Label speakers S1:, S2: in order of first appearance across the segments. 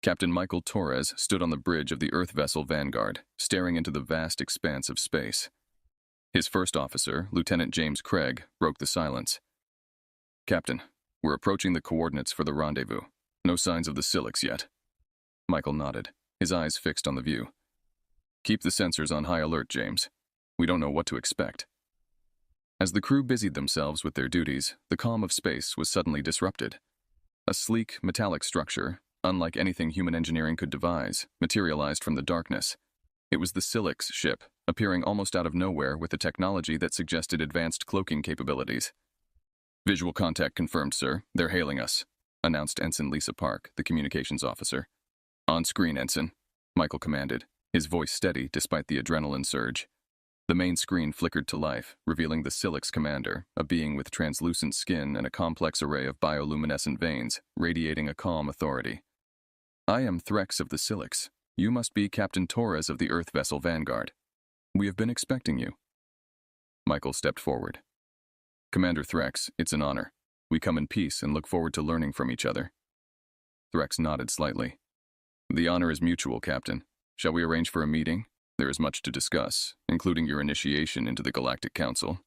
S1: Captain Michael Torres stood on the bridge of the Earth vessel Vanguard, staring into the vast expanse of space. His first officer, Lieutenant James Craig, broke the silence. "Captain, we're approaching the coordinates for the rendezvous. No signs of the Silix yet." Michael nodded, his eyes fixed on the view. "Keep the sensors on high alert, James. We don't know what to expect." As the crew busied themselves with their duties, the calm of space was suddenly disrupted. A sleek, metallic structure, unlike anything human engineering could devise, materialized from the darkness. It was the Silix ship, appearing almost out of nowhere with a technology that suggested advanced cloaking capabilities. "Visual contact confirmed, sir. They're hailing us," announced Ensign Lisa Park, the communications officer. "On screen, Ensign," Michael commanded, his voice steady despite the adrenaline surge. The main screen flickered to life, revealing the Silix commander, a being with translucent skin and a complex array of bioluminescent veins, radiating a calm authority. "I am Threx of the Silix. You must be Captain Torres of the Earth vessel Vanguard. We have been expecting you." Michael stepped forward. "Commander Threx, it's an honor. We come in peace and look forward to learning from each other." Threx nodded slightly. "The honor is mutual, Captain. Shall we arrange for a meeting? There is much to discuss, including your initiation into the Galactic Council."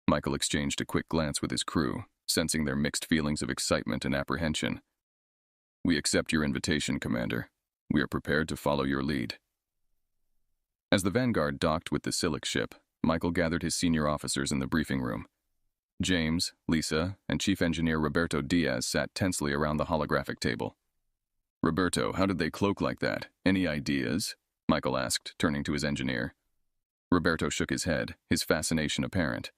S1: Michael exchanged a quick glance with his crew, sensing their mixed feelings of excitement and apprehension. "We accept your invitation, Commander. We are prepared to follow your lead." As the Vanguard docked with the Silix ship, Michael gathered his senior officers in the briefing room. James, Lisa, and Chief Engineer Roberto Diaz sat tensely around the holographic table. "Roberto, how did they cloak like that? Any ideas?" Michael asked, turning to his engineer. Roberto shook his head, his fascination apparent.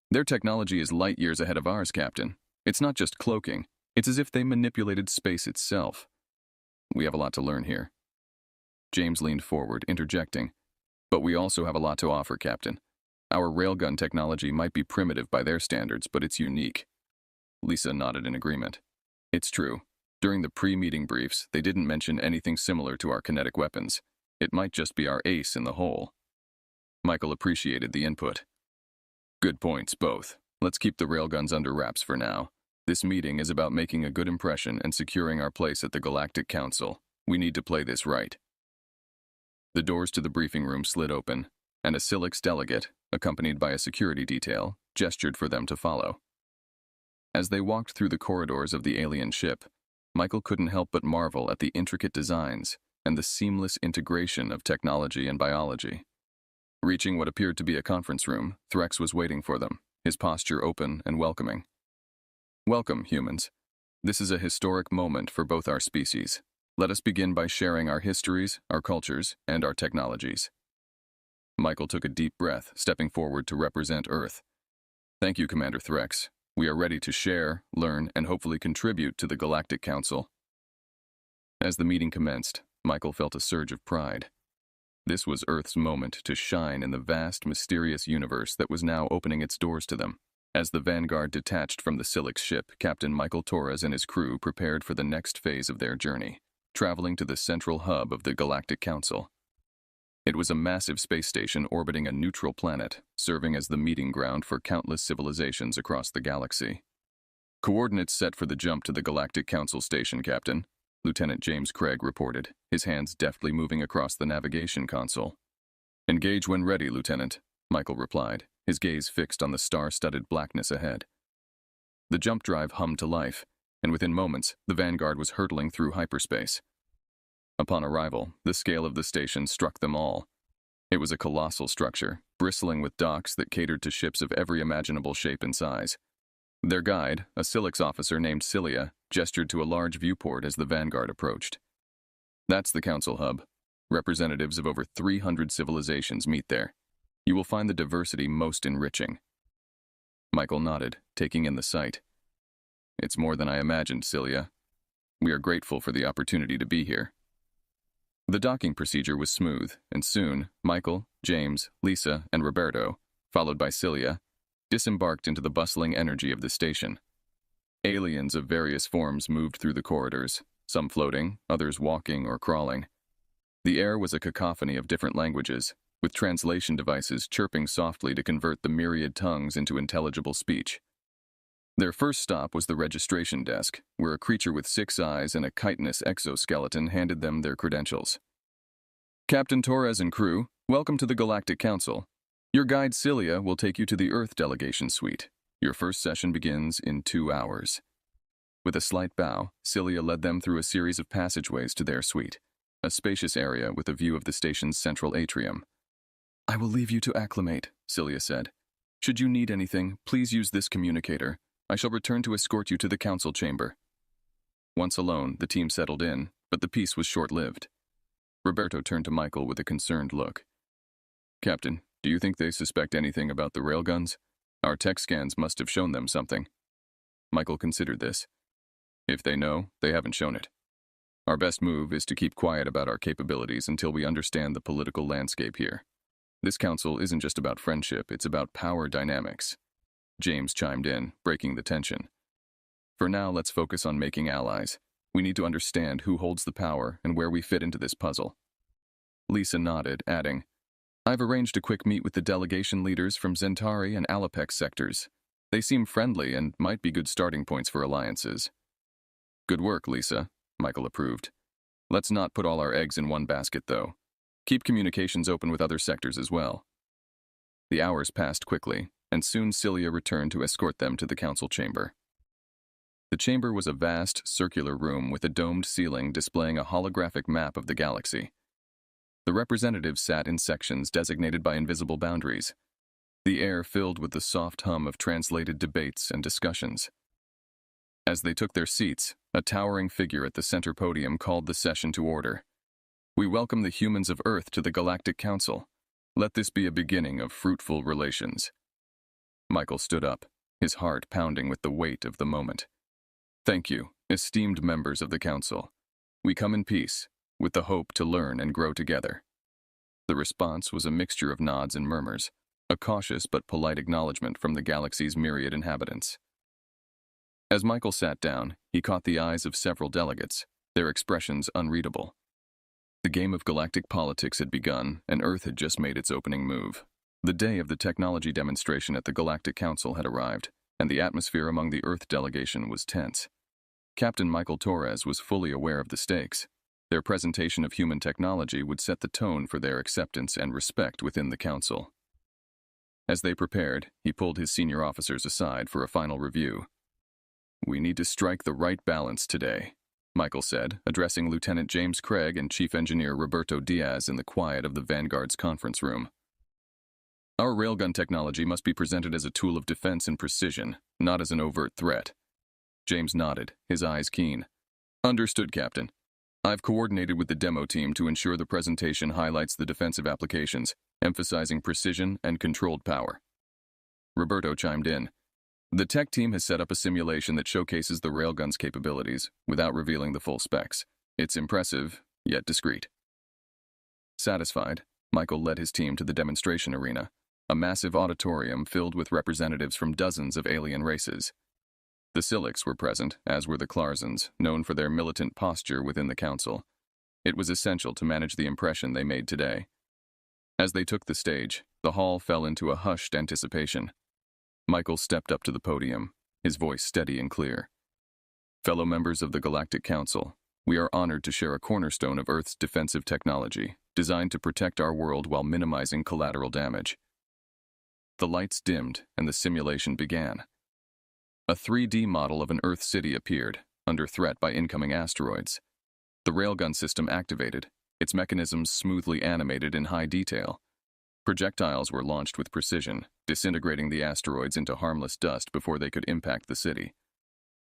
S1: "Their technology is light years ahead of ours, Captain. It's not just cloaking. It's as if they manipulated space itself. We have a lot to learn here." James leaned forward, interjecting. "But we also have a lot to offer, Captain. Our railgun technology might be primitive by their standards, but it's unique." Lisa nodded in agreement. "It's true. During the pre-meeting briefs, they didn't mention anything similar to our kinetic weapons. It might just be our ace in the hole." Michael appreciated the input. "Good points, both. Let's keep the railguns under wraps for now. This meeting is about making a good impression and securing our place at the Galactic Council. We need to play this right." The doors to the briefing room slid open, and a Silix delegate, accompanied by a security detail, gestured for them to follow. As they walked through the corridors of the alien ship, Michael couldn't help but marvel at the intricate designs and the seamless integration of technology and biology. Reaching what appeared to be a conference room, Threx was waiting for them, his posture open and welcoming. "Welcome, humans. This is a historic moment for both our species. Let us begin by sharing our histories, our cultures, and our technologies." Michael took a deep breath, stepping forward to represent Earth. "Thank you, Commander Threx. We are ready to share, learn, and hopefully contribute to the Galactic Council." As the meeting commenced, Michael felt a surge of pride. This was Earth's moment to shine in the vast, mysterious universe that was now opening its doors to them. As the Vanguard detached from the Silix ship, Captain Michael Torres and his crew prepared for the next phase of their journey, traveling to the central hub of the Galactic Council. It was a massive space station orbiting a neutral planet, serving as the meeting ground for countless civilizations across the galaxy. "Coordinates set for the jump to the Galactic Council station, Captain," Lieutenant James Craig reported, his hands deftly moving across the navigation console. "Engage when ready, Lieutenant," Michael replied, his gaze fixed on the star-studded blackness ahead. The jump drive hummed to life, and within moments, the Vanguard was hurtling through hyperspace. Upon arrival, the scale of the station struck them all. It was a colossal structure, bristling with docks that catered to ships of every imaginable shape and size. Their guide, a Silix officer named Cilia, gestured to a large viewport as the Vanguard approached. "That's the Council hub. Representatives of over 300 civilizations meet there. You will find the diversity most enriching." Michael nodded, taking in the sight. "It's more than I imagined, Cilia. We are grateful for the opportunity to be here." The docking procedure was smooth, and soon, Michael, James, Lisa, and Roberto, followed by Cilia, disembarked into the bustling energy of the station. Aliens of various forms moved through the corridors, some floating, others walking or crawling. The air was a cacophony of different languages, with translation devices chirping softly to convert the myriad tongues into intelligible speech. Their first stop was the registration desk, where a creature with 6 eyes and a chitinous exoskeleton handed them their credentials. Captain Torres and crew, welcome to the Galactic Council. Your guide Cilia will take you to the Earth Delegation Suite. Your first session begins in 2 hours. With a slight bow, Cilia led them through a series of passageways to their suite, a spacious area with a view of the station's central atrium. I will leave you to acclimate, Cilia said. Should you need anything, please use this communicator. I shall return to escort you to the council chamber. Once alone, the team settled in, but the peace was short-lived. Roberto turned to Michael with a concerned look. Captain, do you think they suspect anything about the RailGuns? Our tech scans must have shown them something. Michael considered this. If they know, they haven't shown it. Our best move is to keep quiet about our capabilities until we understand the political landscape here. This council isn't just about friendship, it's about power dynamics. James chimed in, breaking the tension. For now, let's focus on making allies. We need to understand who holds the power and where we fit into this puzzle. Lisa nodded, adding, I've arranged a quick meet with the delegation leaders from Zentari and Alapex sectors. They seem friendly and might be good starting points for alliances. Good work, Lisa, Michael approved. Let's not put all our eggs in one basket, though. Keep communications open with other sectors as well. The hours passed quickly, and soon Cilia returned to escort them to the council chamber. The chamber was a vast, circular room with a domed ceiling displaying a holographic map of the galaxy. The representatives sat in sections designated by invisible boundaries, the air filled with the soft hum of translated debates and discussions. As they took their seats, a towering figure at the center podium called the session to order. We welcome the humans of Earth to the Galactic Council. Let this be a beginning of fruitful relations. Michael stood up, his heart pounding with the weight of the moment. Thank you, esteemed members of the Council. We come in peace, with the hope to learn and grow together. The response was a mixture of nods and murmurs, a cautious but polite acknowledgement from the galaxy's myriad inhabitants. As Michael sat down, he caught the eyes of several delegates, their expressions unreadable. The game of galactic politics had begun, and Earth had just made its opening move. The day of the technology demonstration at the Galactic Council had arrived, and the atmosphere among the Earth delegation was tense. Captain Michael Torres was fully aware of the stakes. Their presentation of human technology would set the tone for their acceptance and respect within the Council. As they prepared, he pulled his senior officers aside for a final review. We need to strike the right balance today, Michael said, addressing Lieutenant James Craig and Chief Engineer Roberto Diaz in the quiet of the Vanguard's conference room. Our railgun technology must be presented as a tool of defense and precision, not as an overt threat. James nodded, his eyes keen. Understood, Captain. I've coordinated with the demo team to ensure the presentation highlights the defensive applications, emphasizing precision and controlled power. Roberto chimed in. The tech team has set up a simulation that showcases the railgun's capabilities, without revealing the full specs. It's impressive, yet discreet. Satisfied, Michael led his team to the demonstration arena, a massive auditorium filled with representatives from dozens of alien races. The Silics were present, as were the Klarzans, known for their militant posture within the council. It was essential to manage the impression they made today. As they took the stage, the hall fell into a hushed anticipation. Michael stepped up to the podium, his voice steady and clear. Fellow members of the Galactic Council, we are honored to share a cornerstone of Earth's defensive technology, designed to protect our world while minimizing collateral damage. The lights dimmed, and the simulation began. A 3D model of an Earth city appeared, under threat by incoming asteroids. The railgun system activated, its mechanisms smoothly animated in high detail. Projectiles were launched with precision, disintegrating the asteroids into harmless dust before they could impact the city.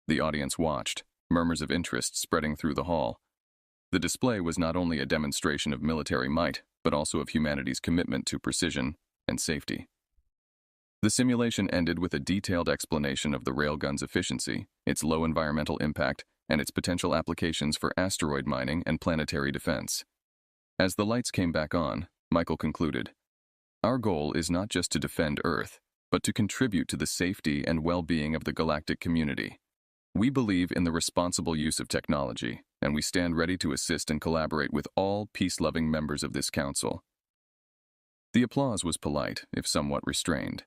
S1: The audience watched, murmurs of interest spreading through the hall. The display was not only a demonstration of military might, but also of humanity's commitment to precision and safety. The simulation ended with a detailed explanation of the railgun's efficiency, its low environmental impact, and its potential applications for asteroid mining and planetary defense. As the lights came back on, Michael concluded, Our goal is not just to defend Earth, but to contribute to the safety and well-being of the galactic community. We believe in the responsible use of technology, and we stand ready to assist and collaborate with all peace-loving members of this council. The applause was polite, if somewhat restrained.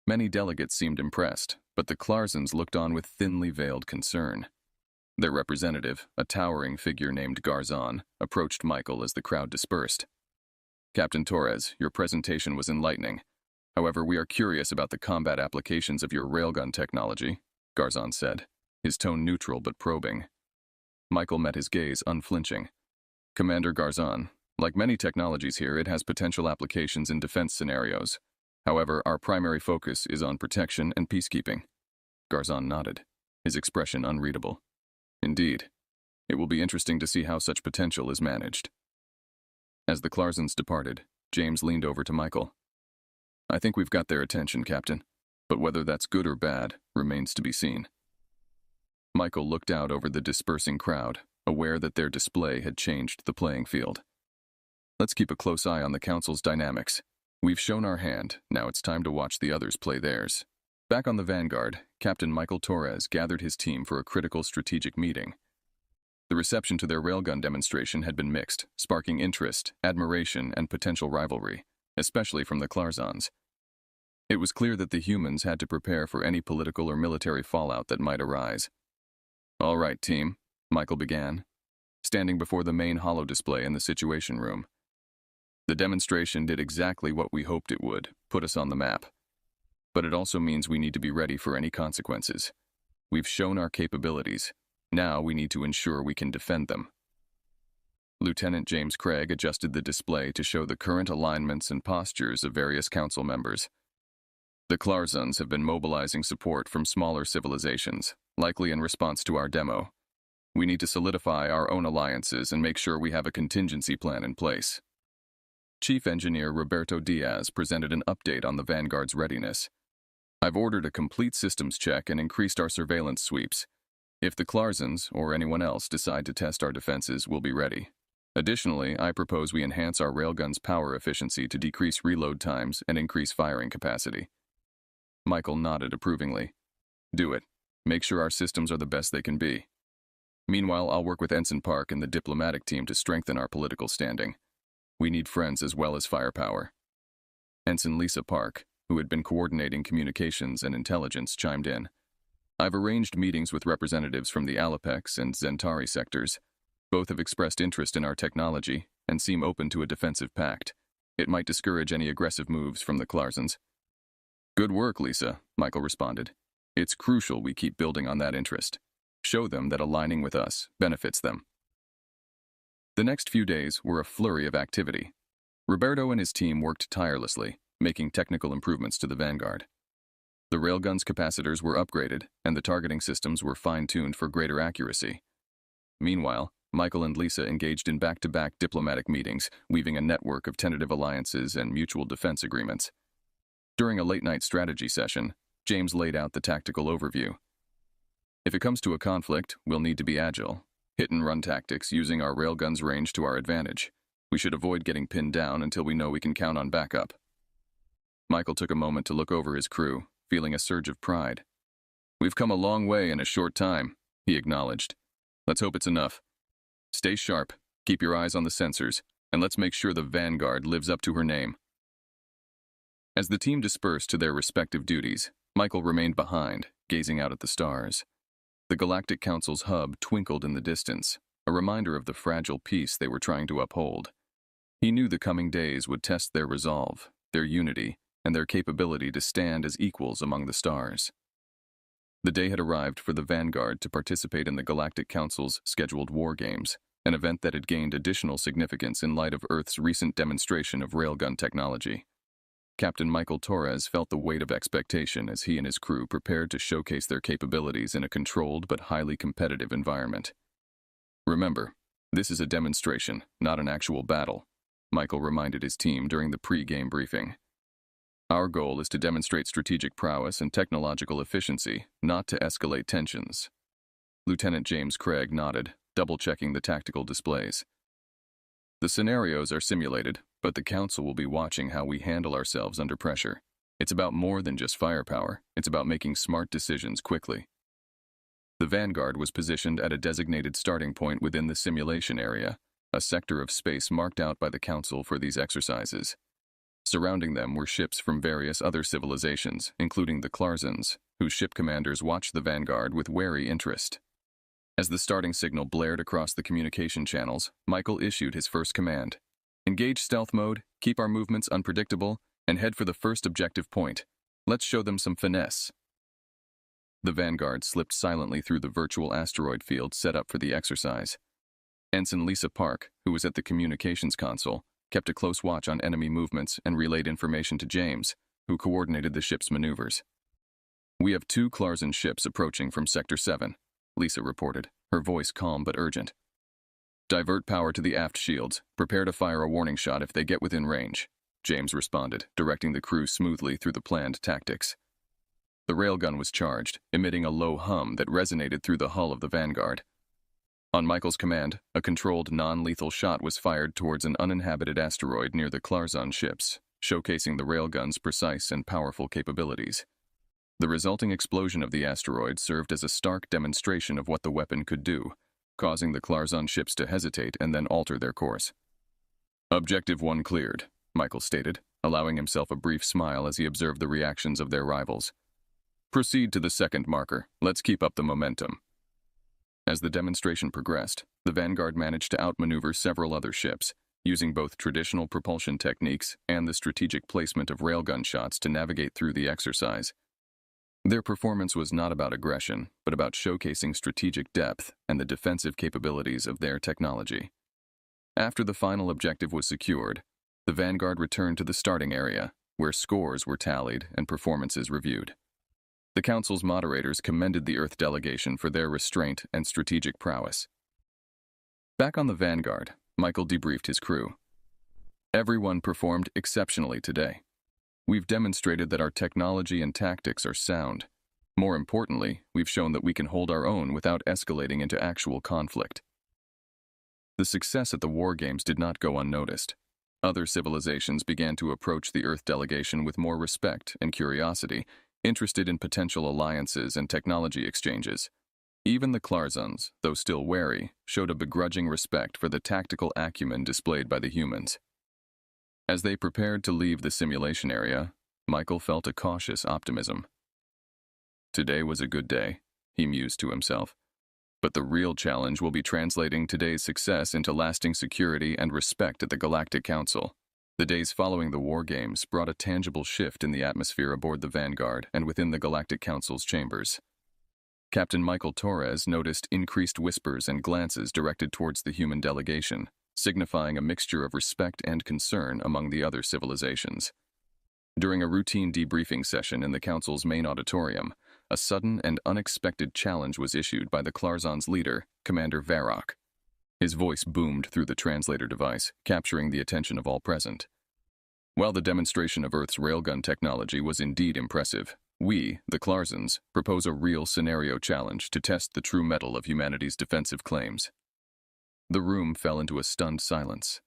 S1: Many delegates seemed impressed, but the Klarsons looked on with thinly veiled concern. Their representative, a towering figure named Garzon, approached Michael as the crowd dispersed. "Captain Torres, your presentation was enlightening. However, we are curious about the combat applications of your railgun technology," Garzon said, his tone neutral but probing. Michael met his gaze unflinching. "Commander Garzon, like many technologies here, it has potential applications in defense scenarios. However, our primary focus is on protection and peacekeeping." Garzon nodded, his expression unreadable. "Indeed. It will be interesting to see how such potential is managed." As the Klarsons departed, James leaned over to Michael. "I think we've got their attention, Captain, but whether that's good or bad remains to be seen." Michael looked out over the dispersing crowd, aware that their display had changed the playing field. "Let's keep a close eye on the Council's dynamics. We've shown our hand, now it's time to watch the others play theirs." Back on the Vanguard, Captain Michael Torres gathered his team for a critical strategic meeting. The reception to their railgun demonstration had been mixed, sparking interest, admiration, and potential rivalry, especially from the Klarsons. It was clear that the humans had to prepare for any political or military fallout that might arise. "All right, team," Michael began, standing before the main holo display in the Situation Room. "The demonstration did exactly what we hoped it would, put us on the map. But it also means we need to be ready for any consequences. We've shown our capabilities. Now we need to ensure we can defend them." Lieutenant James Craig adjusted the display to show the current alignments and postures of various council members. "The Klarsons have been mobilizing support from smaller civilizations, likely in response to our demo. We need to solidify our own alliances and make sure we have a contingency plan in place." Chief Engineer Roberto Diaz presented an update on the Vanguard's readiness. "I've ordered a complete systems check and increased our surveillance sweeps. If the Klarsons, or anyone else, decide to test our defenses, we'll be ready. Additionally, I propose we enhance our railgun's power efficiency to decrease reload times and increase firing capacity." Michael nodded approvingly. "Do it. Make sure our systems are the best they can be. Meanwhile, I'll work with Ensign Park and the diplomatic team to strengthen our political standing. We need friends as well as firepower." Ensign Lisa Park, who had been coordinating communications and intelligence, chimed in. "I've arranged meetings with representatives from the Alapex and Zentari sectors. Both have expressed interest in our technology and seem open to a defensive pact. It might discourage any aggressive moves from the Klarsons." "Good work, Lisa," Michael responded. "It's crucial we keep building on that interest. Show them that aligning with us benefits them." The next few days were a flurry of activity. Roberto and his team worked tirelessly, making technical improvements to the Vanguard. The railgun's capacitors were upgraded, and the targeting systems were fine-tuned for greater accuracy. Meanwhile, Michael and Lisa engaged in back-to-back diplomatic meetings, weaving a network of tentative alliances and mutual defense agreements. During a late-night strategy session, James laid out the tactical overview. "If it comes to a conflict, we'll need to be agile. Hit-and-run tactics using our railgun's range to our advantage. We should avoid getting pinned down until we know we can count on backup." Michael took a moment to look over his crew, feeling a surge of pride. "We've come a long way in a short time," he acknowledged. "Let's hope it's enough. Stay sharp, keep your eyes on the sensors, and let's make sure the Vanguard lives up to her name." As the team dispersed to their respective duties, Michael remained behind, gazing out at the stars. The Galactic Council's hub twinkled in the distance, a reminder of the fragile peace they were trying to uphold. He knew the coming days would test their resolve, their unity, and their capability to stand as equals among the stars. The day had arrived for the Vanguard to participate in the Galactic Council's scheduled war games, an event that had gained additional significance in light of Earth's recent demonstration of railgun technology. Captain Michael Torres felt the weight of expectation as he and his crew prepared to showcase their capabilities in a controlled but highly competitive environment. "Remember, this is a demonstration, not an actual battle," Michael reminded his team during the pre-game briefing. "Our goal is to demonstrate strategic prowess and technological efficiency, not to escalate tensions." Lieutenant James Craig nodded, double-checking the tactical displays. "The scenarios are simulated, but the Council will be watching how we handle ourselves under pressure. It's about more than just firepower. It's about making smart decisions quickly." The Vanguard was positioned at a designated starting point within the simulation area, a sector of space marked out by the Council for these exercises. Surrounding them were ships from various other civilizations, including the Klarsons, whose ship commanders watched the Vanguard with wary interest. As the starting signal blared across the communication channels, Michael issued his first command. Engage stealth mode, keep our movements unpredictable, and head for the first objective point. Let's show them some finesse. The Vanguard slipped silently through the virtual asteroid field set up for the exercise. Ensign Lisa Park, who was at the communications console, kept a close watch on enemy movements and relayed information to James, who coordinated the ship's maneuvers. We have 2 Klarzon ships approaching from Sector 7, Lisa reported, her voice calm but urgent. Divert power to the aft shields. Prepare to fire a warning shot if they get within range, James responded, directing the crew smoothly through the planned tactics. The railgun was charged, emitting a low hum that resonated through the hull of the Vanguard. On Michael's command, a controlled non-lethal shot was fired towards an uninhabited asteroid near the Klarzon ships, showcasing the railgun's precise and powerful capabilities. The resulting explosion of the asteroid served as a stark demonstration of what the weapon could do, causing the Klarzon ships to hesitate and then alter their course. Objective 1 cleared, Michael stated, allowing himself a brief smile as he observed the reactions of their rivals. Proceed to the second marker. Let's keep up the momentum. As the demonstration progressed, the Vanguard managed to outmaneuver several other ships, using both traditional propulsion techniques and the strategic placement of railgun shots to navigate through the exercise. Their performance was not about aggression, but about showcasing strategic depth and the defensive capabilities of their technology. After the final objective was secured, the Vanguard returned to the starting area, where scores were tallied and performances reviewed. The Council's moderators commended the Earth delegation for their restraint and strategic prowess. Back on the Vanguard, Michael debriefed his crew. Everyone performed exceptionally today. We've demonstrated that our technology and tactics are sound. More importantly, we've shown that we can hold our own without escalating into actual conflict. The success at the War Games did not go unnoticed. Other civilizations began to approach the Earth delegation with more respect and curiosity, interested in potential alliances and technology exchanges. Even the Klarzons, though still wary, showed a begrudging respect for the tactical acumen displayed by the humans. As they prepared to leave the simulation area, Michael felt a cautious optimism. Today was a good day, he mused to himself. But the real challenge will be translating today's success into lasting security and respect at the Galactic Council. The days following the War Games brought a tangible shift in the atmosphere aboard the Vanguard and within the Galactic Council's chambers. Captain Michael Torres noticed increased whispers and glances directed towards the human delegation, signifying a mixture of respect and concern among the other civilizations. During a routine debriefing session in the Council's main auditorium, a sudden and unexpected challenge was issued by the Klarzon's leader, Commander Varrock. His voice boomed through the translator device, capturing the attention of all present. While the demonstration of Earth's railgun technology was indeed impressive, we, the Klarzons, propose a real scenario challenge to test the true mettle of humanity's defensive claims. The room fell into a stunned silence.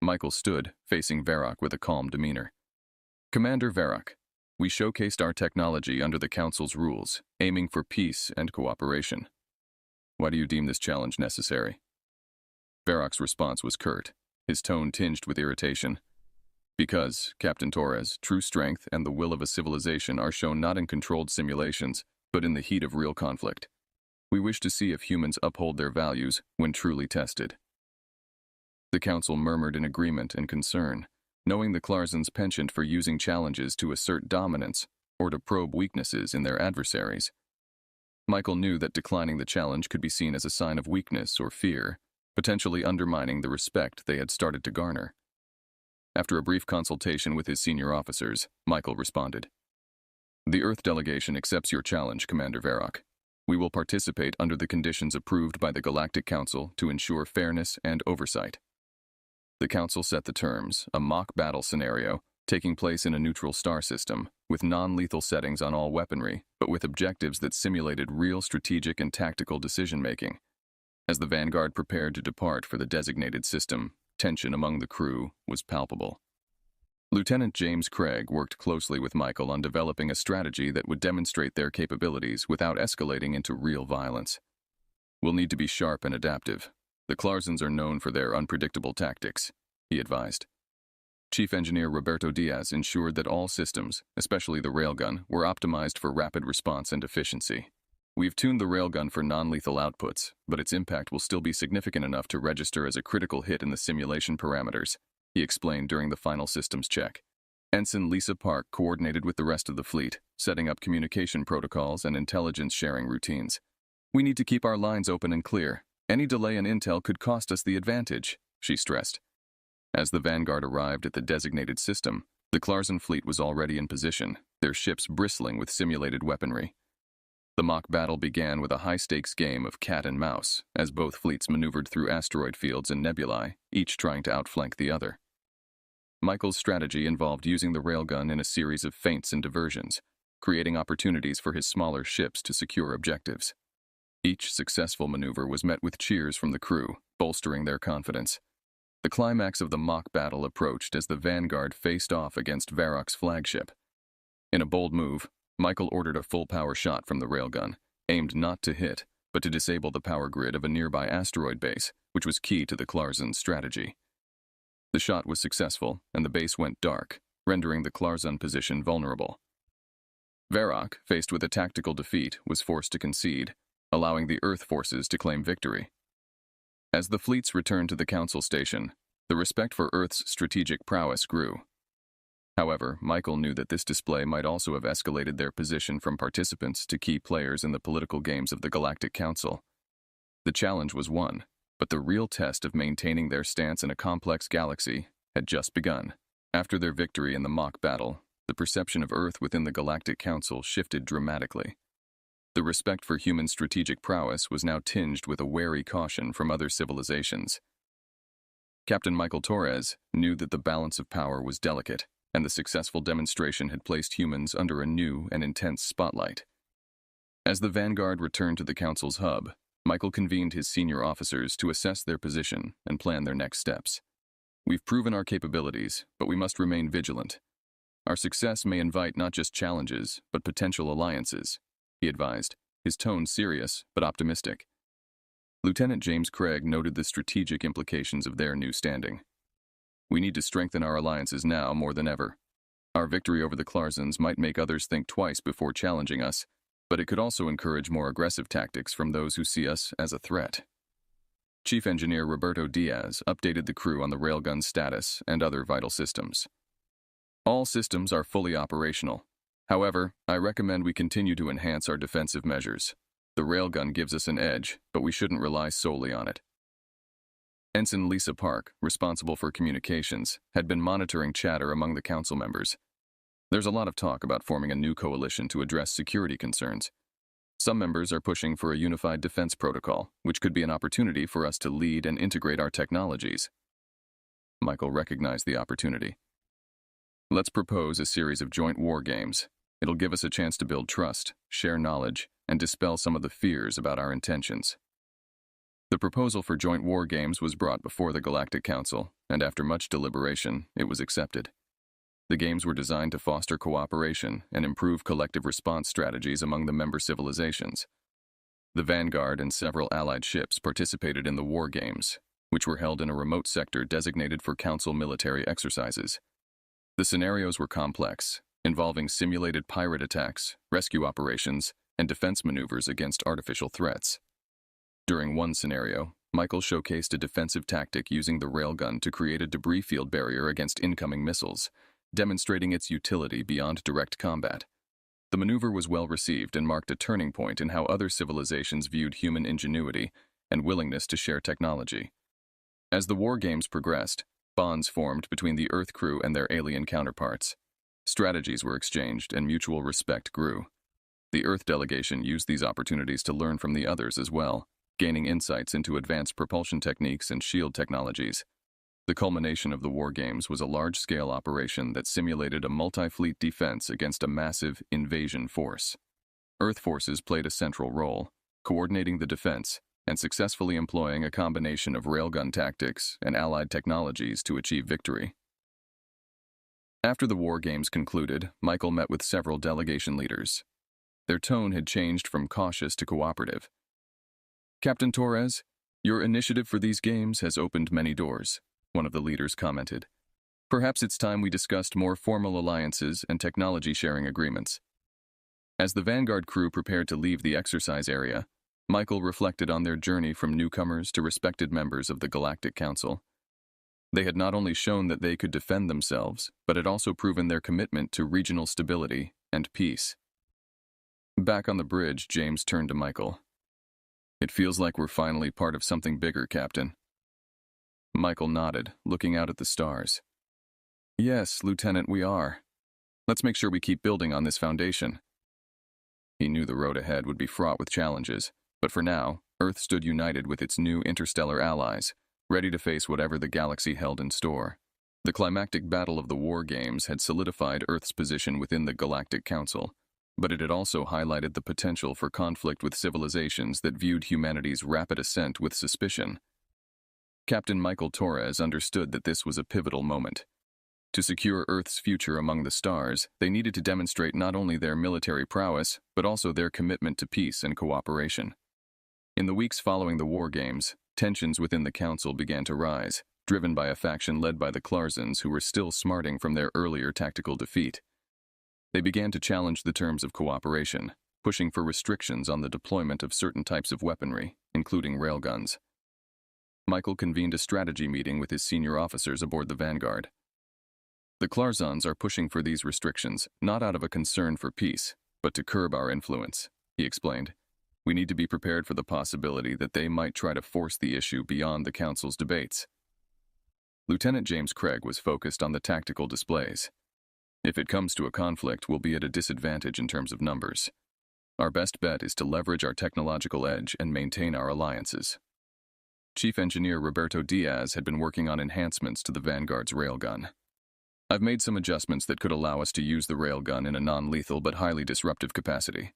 S1: Michael stood, facing Varrock with a calm demeanor. Commander Varrock, we showcased our technology under the Council's rules, aiming for peace and cooperation. Why do you deem this challenge necessary? Varrock's response was curt, his tone tinged with irritation. Because, Captain Torres, true strength and the will of a civilization are shown not in controlled simulations, but in the heat of real conflict. We wish to see if humans uphold their values when truly tested. The Council murmured in agreement and concern, knowing the Klarzons' penchant for using challenges to assert dominance or to probe weaknesses in their adversaries. Michael knew that declining the challenge could be seen as a sign of weakness or fear, potentially undermining the respect they had started to garner. After a brief consultation with his senior officers, Michael responded. The Earth delegation accepts your challenge, Commander Varrock. We will participate under the conditions approved by the Galactic Council to ensure fairness and oversight. The Council set the terms, a mock battle scenario, taking place in a neutral star system, with non-lethal settings on all weaponry, but with objectives that simulated real strategic and tactical decision-making. As the Vanguard prepared to depart for the designated system, tension among the crew was palpable. Lieutenant James Craig worked closely with Michael on developing a strategy that would demonstrate their capabilities without escalating into real violence. We'll need to be sharp and adaptive. The Klarzons are known for their unpredictable tactics, he advised. Chief Engineer Roberto Diaz ensured that all systems, especially the railgun, were optimized for rapid response and efficiency. We've tuned the railgun for non-lethal outputs, but its impact will still be significant enough to register as a critical hit in the simulation parameters, he explained during the final systems check. Ensign Lisa Park coordinated with the rest of the fleet, setting up communication protocols and intelligence sharing routines. We need to keep our lines open and clear. Any delay in intel could cost us the advantage, she stressed. As the Vanguard arrived at the designated system, the Clarzen fleet was already in position, their ships bristling with simulated weaponry. The mock battle began with a high-stakes game of cat and mouse, as both fleets maneuvered through asteroid fields and nebulae, each trying to outflank the other. Michael's strategy involved using the railgun in a series of feints and diversions, creating opportunities for his smaller ships to secure objectives. Each successful maneuver was met with cheers from the crew, bolstering their confidence. The climax of the mock battle approached as the Vanguard faced off against Varrock's flagship. In a bold move, Michael ordered a full-power shot from the railgun, aimed not to hit, but to disable the power grid of a nearby asteroid base, which was key to the Clarzen's strategy. The shot was successful, and the base went dark, rendering the Clarzen position vulnerable. Varrock, faced with a tactical defeat, was forced to concede, allowing the Earth forces to claim victory. As the fleets returned to the Council station, the respect for Earth's strategic prowess grew. However, Michael knew that this display might also have escalated their position from participants to key players in the political games of the Galactic Council. The challenge was won, but the real test of maintaining their stance in a complex galaxy had just begun. After their victory in the mock battle, the perception of Earth within the Galactic Council shifted dramatically. The respect for human strategic prowess was now tinged with a wary caution from other civilizations. Captain Michael Torres knew that the balance of power was delicate, and the successful demonstration had placed humans under a new and intense spotlight. As the Vanguard returned to the Council's hub, Michael convened his senior officers to assess their position and plan their next steps. We've proven our capabilities, but we must remain vigilant. Our success may invite not just challenges, but potential alliances, he advised, his tone serious but optimistic. Lieutenant James Craig noted the strategic implications of their new standing. We need to strengthen our alliances now more than ever. Our victory over the Clarzens might make others think twice before challenging us, but it could also encourage more aggressive tactics from those who see us as a threat. Chief Engineer Roberto Diaz updated the crew on the railgun's status and other vital systems. All systems are fully operational. However, I recommend we continue to enhance our defensive measures. The railgun gives us an edge, but we shouldn't rely solely on it. Ensign Lisa Park, responsible for communications, had been monitoring chatter among the council members. There's a lot of talk about forming a new coalition to address security concerns. Some members are pushing for a unified defense protocol, which could be an opportunity for us to lead and integrate our technologies. Michael recognized the opportunity. Let's propose a series of joint war games. It'll give us a chance to build trust, share knowledge, and dispel some of the fears about our intentions. The proposal for joint war games was brought before the Galactic Council, and after much deliberation, it was accepted. The games were designed to foster cooperation and improve collective response strategies among the member civilizations. The Vanguard and several allied ships participated in the war games, which were held in a remote sector designated for Council military exercises. The scenarios were complex, involving simulated pirate attacks, rescue operations, and defense maneuvers against artificial threats. During one scenario, Michael showcased a defensive tactic using the railgun to create a debris field barrier against incoming missiles, demonstrating its utility beyond direct combat. The maneuver was well received and marked a turning point in how other civilizations viewed human ingenuity and willingness to share technology. As the war games progressed, bonds formed between the Earth crew and their alien counterparts. Strategies were exchanged and mutual respect grew. The Earth delegation used these opportunities to learn from the others as well, gaining insights into advanced propulsion techniques and shield technologies. The culmination of the war games was a large-scale operation that simulated a multi-fleet defense against a massive invasion force. Earth forces played a central role, coordinating the defense and successfully employing a combination of railgun tactics and allied technologies to achieve victory. After the war games concluded, Michael met with several delegation leaders. Their tone had changed from cautious to cooperative. "Captain Torres, your initiative for these games has opened many doors," one of the leaders commented. Perhaps it's time we discussed more formal alliances and technology sharing agreements. As the Vanguard crew prepared to leave the exercise area, Michael reflected on their journey from newcomers to respected members of the Galactic Council. They had not only shown that they could defend themselves, but had also proven their commitment to regional stability and peace. Back on the bridge, James turned to Michael. "It feels like we're finally part of something bigger, Captain." Michael nodded, looking out at the stars. "Yes, Lieutenant, we are. Let's make sure we keep building on this foundation." He knew the road ahead would be fraught with challenges, but for now, Earth stood united with its new interstellar allies, ready to face whatever the galaxy held in store. The climactic battle of the War Games had solidified Earth's position within the Galactic Council, but it had also highlighted the potential for conflict with civilizations that viewed humanity's rapid ascent with suspicion. Captain Michael Torres understood that this was a pivotal moment. To secure Earth's future among the stars, they needed to demonstrate not only their military prowess, but also their commitment to peace and cooperation. In the weeks following the War Games, tensions within the Council began to rise, driven by a faction led by the Klarzons who were still smarting from their earlier tactical defeat. They began to challenge the terms of cooperation, pushing for restrictions on the deployment of certain types of weaponry, including railguns. Michael convened a strategy meeting with his senior officers aboard the Vanguard. "The Klarzons are pushing for these restrictions, not out of a concern for peace, but to curb our influence," he explained. "We need to be prepared for the possibility that they might try to force the issue beyond the Council's debates." Lieutenant James Craig was focused on the tactical displays. "If it comes to a conflict, we'll be at a disadvantage in terms of numbers. Our best bet is to leverage our technological edge and maintain our alliances." Chief Engineer Roberto Diaz had been working on enhancements to the Vanguard's railgun. "I've made some adjustments that could allow us to use the railgun in a non-lethal but highly disruptive capacity.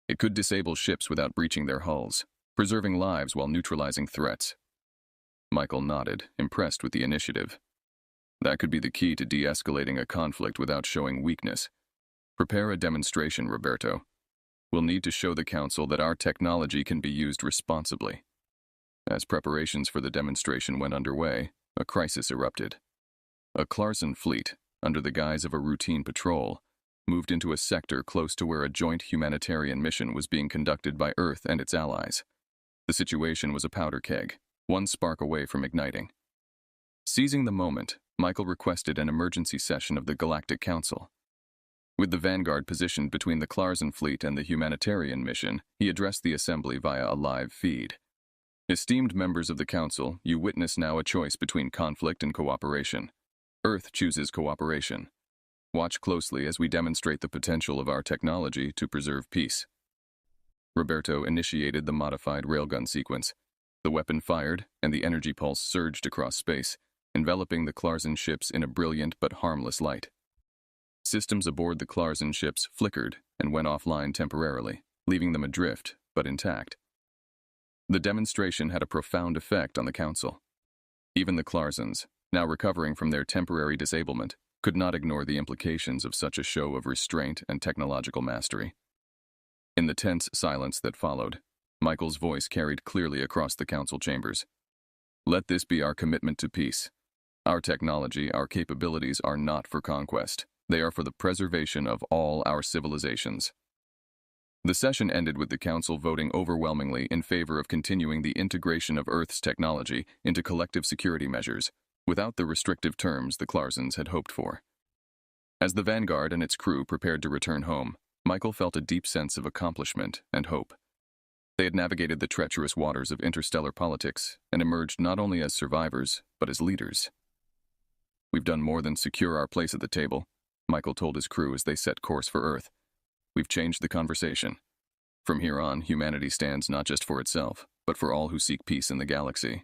S1: It could disable ships without breaching their hulls, preserving lives while neutralizing threats." Michael nodded, impressed with the initiative. "That could be the key to de-escalating a conflict without showing weakness. Prepare a demonstration, Roberto. We'll need to show the Council that our technology can be used responsibly." As preparations for the demonstration went underway, a crisis erupted. A Klarzon fleet, under the guise of a routine patrol, moved into a sector close to where a joint humanitarian mission was being conducted by Earth and its allies. The situation was a powder keg, one spark away from igniting. Seizing the moment, Michael requested an emergency session of the Galactic Council. With the Vanguard positioned between the Klarzon fleet and the humanitarian mission, he addressed the assembly via a live feed. "Esteemed members of the Council, you witness now a choice between conflict and cooperation. Earth chooses cooperation. Watch closely as we demonstrate the potential of our technology to preserve peace." Roberto initiated the modified railgun sequence. The weapon fired, and the energy pulse surged across space, enveloping the Klarzon ships in a brilliant but harmless light. Systems aboard the Klarzon ships flickered and went offline temporarily, leaving them adrift, but intact. The demonstration had a profound effect on the Council. Even the Klarzons, now recovering from their temporary disablement, could not ignore the implications of such a show of restraint and technological mastery. In the tense silence that followed, Michael's voice carried clearly across the Council chambers. "Let this be our commitment to peace. Our technology, our capabilities are not for conquest. They are for the preservation of all our civilizations." The session ended with the Council voting overwhelmingly in favor of continuing the integration of Earth's technology into collective security measures, without the restrictive terms the Klarzons had hoped for. As the Vanguard and its crew prepared to return home, Michael felt a deep sense of accomplishment and hope. They had navigated the treacherous waters of interstellar politics and emerged not only as survivors, but as leaders. "We've done more than secure our place at the table," Michael told his crew as they set course for Earth. "We've changed the conversation. From here on, humanity stands not just for itself, but for all who seek peace in the galaxy."